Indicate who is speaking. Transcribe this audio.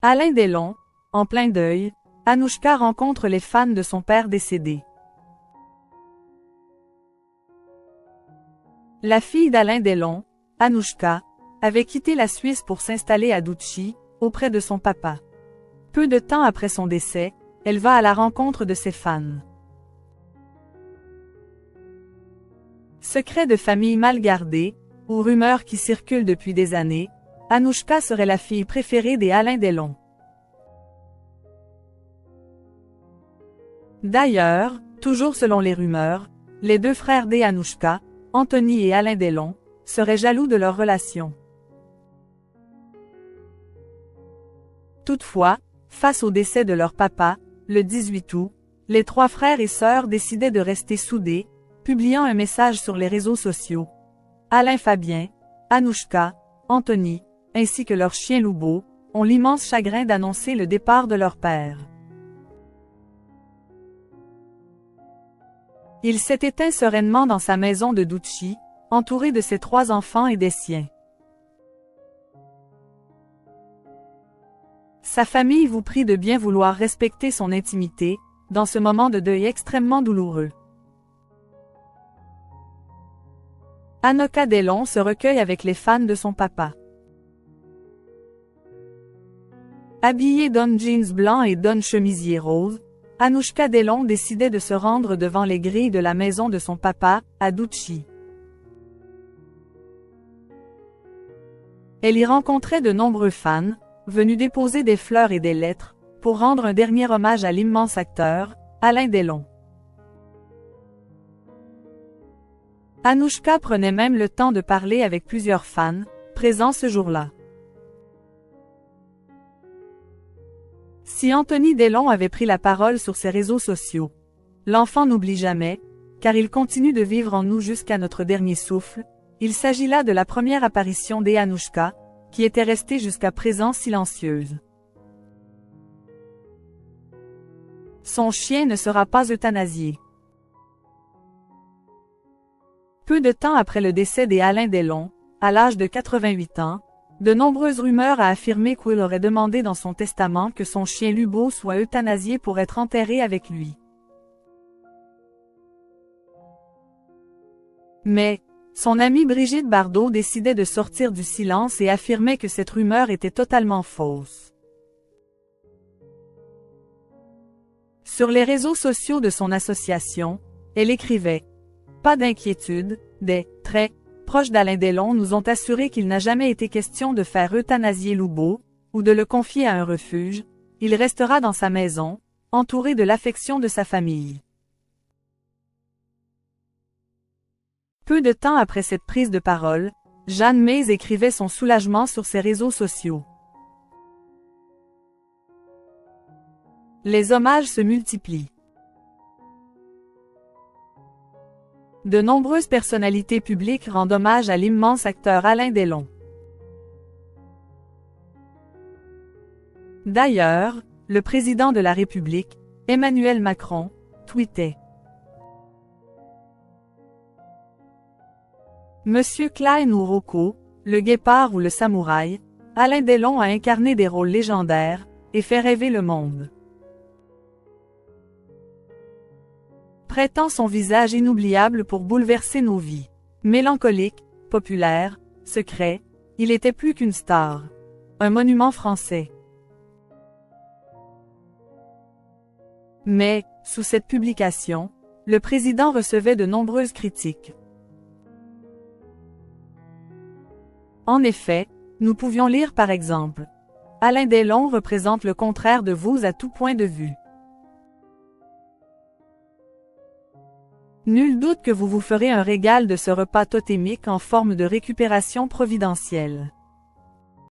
Speaker 1: Alain Delon, en plein deuil, Anouchka rencontre les fans de son père décédé. La fille d'Alain Delon, Anouchka, avait quitté la Suisse pour s'installer à Douchy, auprès de son papa. Peu de temps après son décès, elle va à la rencontre de ses fans. Secret de famille mal gardé, ou rumeur qui circule depuis des années, Anouchka serait la fille préférée des Alain Delon. D'ailleurs, toujours selon les rumeurs, les deux frères d'Anouchka, Anthony et Alain Delon, seraient jaloux de leur relation. Toutefois, face au décès de leur papa, le 18 août, les trois frères et sœurs décidaient de rester soudés, publiant un message sur les réseaux sociaux. Alain Fabien, Anouchka, Anthony, ainsi que leur chien Loubo, ont l'immense chagrin d'annoncer le départ de leur père. Il s'est éteint sereinement dans sa maison de Douchy, entouré de ses 3 enfants et des siens. Sa famille vous prie de bien vouloir respecter son intimité, dans ce moment de deuil extrêmement douloureux. Anouchka Delon se recueille avec les fans de son papa. Habillée d'un jeans blanc et d'un chemisier rose, Anouchka Delon décidait de se rendre devant les grilles de la maison de son papa, à Douchy. Elle y rencontrait de nombreux fans, venus déposer des fleurs et des lettres, pour rendre un dernier hommage à l'immense acteur, Alain Delon. Anouchka prenait même le temps de parler avec plusieurs fans, présents ce jour-là. Si Anthony Delon avait pris la parole sur ses réseaux sociaux, l'enfant n'oublie jamais, car il continue de vivre en nous jusqu'à notre dernier souffle, il s'agit là de la première apparition d'Anouchka, qui était restée jusqu'à présent silencieuse. Son chien ne sera pas euthanasié. Peu de temps après le décès d'Alain Delon, à l'âge de 88 ans, de nombreuses rumeurs a affirmé qu'il aurait demandé dans son testament que son chien Loubo soit euthanasié pour être enterré avec lui. Mais, son amie Brigitte Bardot décidait de sortir du silence et affirmait que cette rumeur était totalement fausse. Sur les réseaux sociaux de son association, elle écrivait « Pas d'inquiétude, des très proches d'Alain Delon nous ont assuré qu'il n'a jamais été question de faire euthanasier Loubo, ou de le confier à un refuge, il restera dans sa maison, entouré de l'affection de sa famille. » Peu de temps après cette prise de parole, Jeanne Mays écrivait son soulagement sur ses réseaux sociaux. Les hommages se multiplient. De nombreuses personnalités publiques rendent hommage à l'immense acteur Alain Delon. D'ailleurs, le président de la République, Emmanuel Macron, tweetait « Monsieur Klein ou Rocco, le guépard ou le samouraï, Alain Delon a incarné des rôles légendaires, et fait rêver le monde. » Prêtant son visage inoubliable pour bouleverser nos vies. Mélancolique, populaire, secret, il était plus qu'une star. Un monument français. Mais, sous cette publication, le président recevait de nombreuses critiques. En effet, nous pouvions lire par exemple « Alain Delon représente le contraire de vous à tout point de vue. Nul doute que vous vous ferez un régal de ce repas totémique en forme de récupération providentielle. »